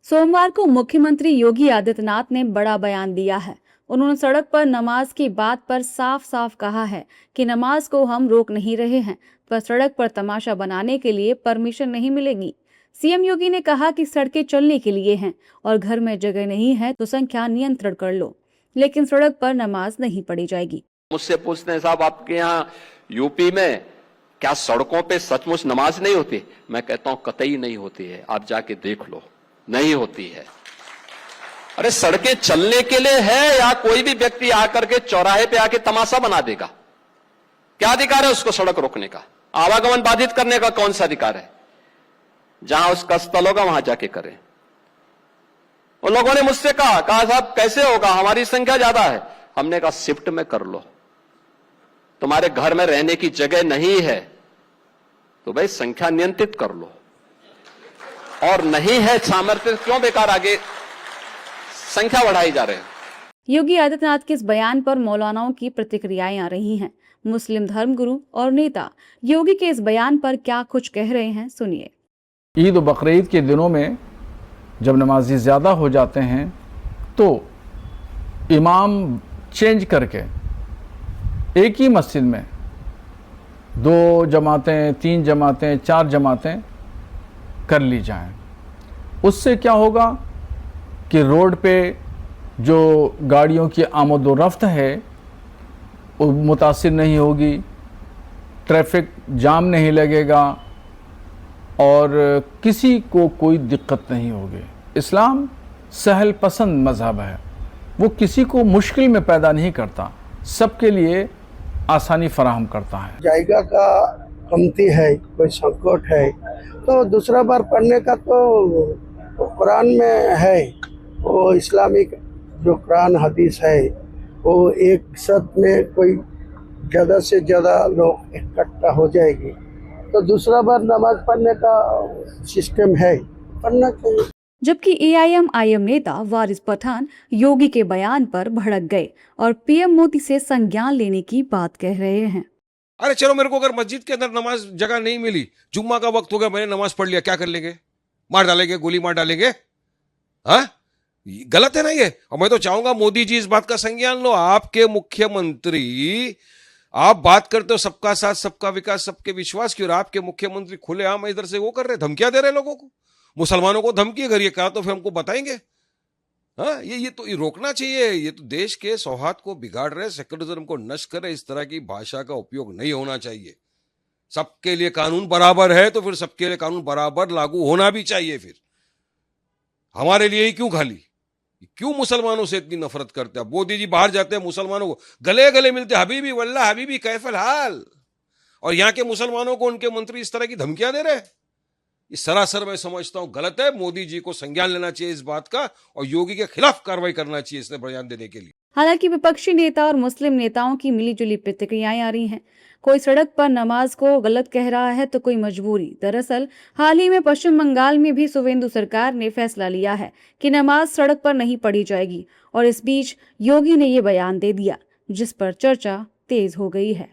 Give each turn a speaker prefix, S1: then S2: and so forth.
S1: सोमवार को मुख्यमंत्री योगी आदित्यनाथ ने बड़ा बयान दिया है। उन्होंने सड़क पर नमाज की बात पर साफ साफ कहा है कि नमाज को हम रोक नहीं रहे हैं, पर सड़क पर तमाशा बनाने के लिए परमिशन नहीं मिलेगी। सीएम योगी ने कहा कि सड़कें चलने के लिए हैं और घर में जगह नहीं है तो संख्या नियंत्रण कर लो, लेकिन सड़क पर नमाज नहीं पढ़ी जाएगी।
S2: मुझसे पूछते हैं, साहब आपके यहाँ यूपी में क्या सड़कों पे सचमुच नमाज नहीं होती? मैं कहता हूं कतई नहीं होती है, आप जाके देख लो, नहीं होती है। अरे सड़कें चलने के लिए है या कोई भी व्यक्ति आकर के चौराहे पे आके तमाशा बना देगा? क्या अधिकार है उसको सड़क रोकने का? आवागमन बाधित करने का कौन सा अधिकार है? जहां उसका स्थल होगा वहां जाके करें। उन लोगों ने मुझसे कहा साहब कैसे होगा, हमारी संख्या ज्यादा है। हमने कहा शिफ्ट में कर लो, तुम्हारे घर में रहने की जगह नहीं है तो भाई संख्या नियंत्रित कर लो, और नहीं है सामर्थ्य क्यों बेकार आगे संख्या बढ़ाई जा रहे हैं।
S1: योगी आदित्यनाथ के इस बयान पर मौलानाओं की प्रतिक्रियाएं आ रही हैं। मुस्लिम धर्मगुरु और नेता योगी के इस बयान पर क्या कुछ कह रहे हैं, सुनिए।
S3: ईद और बकरीद के दिनों में जब नमाजी ज़्यादा हो जाते हैं तो इमाम चेंज करके एक ही मस्जिद में 2 जमातें, 3 जमातें, 4 जमातें कर ली जाएं। उससे क्या होगा कि रोड पे जो गाड़ियों की आमद व रफ्त है वो मुतासिर नहीं होगी, ट्रैफिक जाम नहीं लगेगा और किसी को कोई दिक्कत नहीं होगी। इस्लाम सहल पसंद मज़हब है, वो किसी को मुश्किल में पैदा नहीं करता, सबके लिए आसानी फराहम करता है।
S4: जायगा का कमती है, कोई संकट है तो दूसरा बार पढ़ने का तो कुरान में है, वो इस्लामिक जो कुरान हदीस है वो एक साथ में कोई ज़्यादा से ज़्यादा लोग इकट्ठा हो जाएगी तो दूसरा बार नमाज पढ़ने का सिस्टम है, पढ़ना चाहिए।
S1: जबकि एआईएम नेता वारिस पठान योगी के बयान पर भड़क गए और पीएम मोदी से संज्ञान लेने की बात कह रहे हैं।
S5: अरे चलो, मेरे को अगर मस्जिद के अंदर नमाज जगह नहीं मिली, जुम्मा का वक्त हो गया, मैंने नमाज पढ़ लिया, क्या कर लेंगे? मार डालेंगे, गोली मार डालेंगे? हाँ, गलत है ना ये। और मैं तो चाहूंगा मोदी जी इस बात का संज्ञान लो। आपके मुख्यमंत्री, आप बात करते हो सबका साथ सबका विकास सबके विश्वास की, और आपके मुख्यमंत्री खुलेआम इधर से वो कर रहे, धमकियां दे रहे लोगों को, मुसलमानों को धमकी। अगर ये कहा तो फिर हमको बताएंगे। हाँ, ये तो रोकना चाहिए। ये तो देश के सौहार्द को बिगाड़ रहे, सेक्युलरिज्म को नष्ट कर रहे। इस तरह की भाषा का उपयोग नहीं होना चाहिए। सबके लिए कानून बराबर है तो फिर सबके लिए कानून बराबर लागू होना भी चाहिए। फिर हमारे लिए ही क्यों खाली, क्यों मुसलमानों से इतनी नफरत करते हैं? मोदी जी बाहर जाते हैं, मुसलमानों को गले गले मिलते, हबीबी वल्लाह हबीबी कैफल हाल, और यहाँ के मुसलमानों को उनके मंत्री इस तरह की धमकियां दे रहे हैं। इस सरासर मैं समझता हूं गलत है। मोदी जी को संज्ञान लेना चाहिए इस बात का और योगी के खिलाफ कार्रवाई करना चाहिए इसने बयान देने के लिए।
S1: हालांकि विपक्षी नेता और मुस्लिम नेताओं की मिलीजुली प्रतिक्रियाएं आ रही हैं। कोई सड़क पर नमाज को गलत कह रहा है तो कोई मजबूरी। दरअसल हाल ही में पश्चिम बंगाल में भी शुवेंदु सरकार ने फैसला लिया है कि नमाज सड़क पर नहीं पढ़ी जाएगी, और इस बीच योगी ने ये बयान दे दिया, जिस पर चर्चा तेज हो गई है।